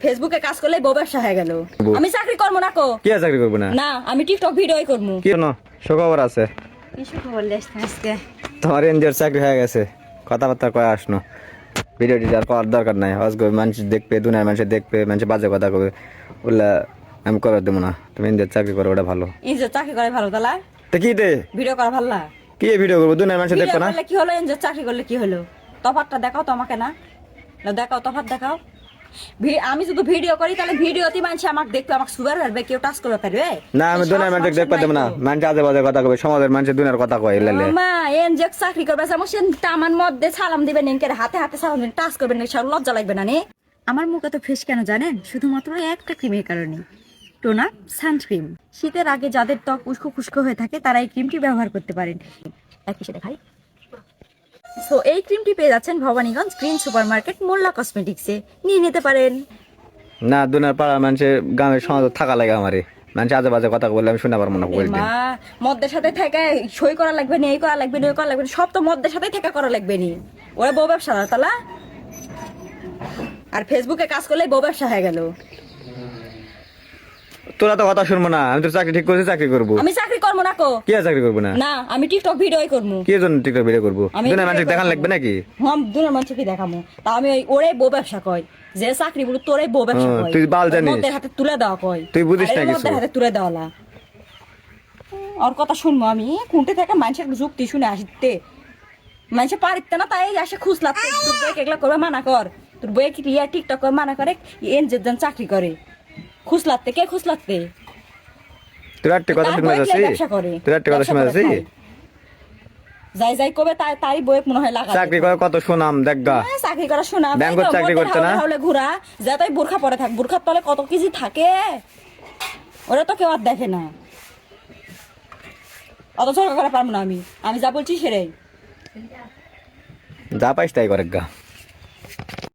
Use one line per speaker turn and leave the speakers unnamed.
ফেসবুকে কাজ করলে বউ ব্যবসা হয়ে গেল। আমি চাকরি করবো না কো।
কি চাকরি করবো না?
না আমি টিকটক ভিডিওই করবো।
কি না সুখবর আছে?
কি সুখবর লেখছেন আজকে?
তোমার এনজিওর চাকরি হয়ে গেছে, কথাবার্তা কয়ে আসনো। ভিডিও টিডিও করার দরকার নাই, আজকে মানুষ দেখবে, দুনিয়ার মানুষ দেখবে, মানুষ বাজে কথা কবে, ওগুলা আমি করার দেবো না। তুমি এনজিওর চাকরি করো, ওটা ভালো।
ইনজোর চাকরি করে ভালো তালা
তা কি দে
ভিডিও করা ভালো না?
কি ভিডিও করবো, দুনিয়ার মানুষ
ভিডিও
দেখবে না?
করলে কি হলো, ইনজোর চাকরি করলে কি হলো? তফাৎটা দেখাও তো আমাকে না, দেখাও তফাৎ দেখাও। আমি যদি ভিডিও করি তাহলে ভিডিওতে মানুষ আমাকে দেখবে, আমাকে সুগার পারবে, কেউ টাচ করবে পারবে
না, আমি দুনিয়ার মানুষ দেখতে দেবো না। মানুষ আজে বাজে কথা কবে, সমাজের মানুষের দুনিয়ার কথা কয় লালে।
মা এনজেক চাকরি করবে আমার সে আমার মধ্যে সালাম দিবেন, এনকে হাতে হাতে সালাম দিবেন, টাচ করবেন না, সব লজ্জা লাগবে না নে? আমার মুখ এত ফ্রেশ কেন জানেন? শুধুমাত্র একটা ক্রিমের কারণে, টোনার সানস্ক্রিন। শীতের আগে যাদের ত্বক উস্কো খুস্কো হয়ে থাকে তারা এই ক্রিমটি ব্যবহার করতে পারেন। এক পিসে দেখাই। সো এই ক্রিমটি পেয়ে যাচ্ছেন ভবানীগঞ্জ গ্রিন সুপার মার্কেট মোল্লা কসমেটিক্সে, নিয়ে নিতে পারেন।
না, দুনিয়ার পাড়ার মানুষের গ্রামের সমাজ থাকা লাগে আমারে, মানুষ আজে বাজে কথা বললে আমি শুনে পারবো না।
মা মদ্দের সাথে থেকে সই করা লাগবে না, এই করা লাগবে না, ওই করা লাগবে না, সব তো মদ্দের সাথে থেকে করা লাগবে নি। ওরা বউ ব্যবসা তালা, আর ফেসবুকে কাজ করলে বউ ব্যবসা হয়ে গেল।
তোরা তো কথা শুনবো না, আমি তো চাকরি ঠিক করছি, চাকরি করবো।
আমি চাকরি করবো না কো।
কি চাকরি করবো না?
না আমি টিকটক ভিডিওই করবো।
কি জন্য টিকটক ভিডিও করবো?
আমি
দুনিয়ার মানুষ দেখান লাগবে নাকি?
হ্যাঁ দুনিয়ার মানুষ কি দেখামো? তা আমি ওরে বউ ব্যবসা কয়, যে চাকরি বলে তোরে বউ ব্যবসা কয়।
তুই বাল জানিস,
মদ্দের হাতে তুলে দেওয়া কয়,
তুই বুঝিস না কিছু।
মদ্দের হাতে তুলে দেওয়ালা ওর কথা শুনবো আমি? কোনটা থেকে মানুষের যুক্তি শুনে আসতে মানুষে পারিতে না, তাই আসে খুঁজলা। তোর বই এগুলা করবে মানা কর, তোর বই কি ইয়া টিকটক করে মানা করে, এন যে চাকরি করে খুঁজলাতে কে খুঁজলাতে?
তোর একটা কথা শুনে যাচ্ছি, তোর একটা কথা শুনে যাচ্ছি,
যাই যাই কবে তাই তাই বই মনে হয় লাগা।
চাকরি করে কত সুনাম দেখগা,
চাকরি করা শোনা
ব্যাংকত চাকরি করতে না
হলে ঘুরা যা, তাই বোরখা পরে থাক, বোরখার তলে কত কেজি থাকে ওরা তো কেউ আর দেখে না। অত সরকার করা পারবো না আমি, আমি যা বলছি সেটাই।
যা পাইস তাই করে গা।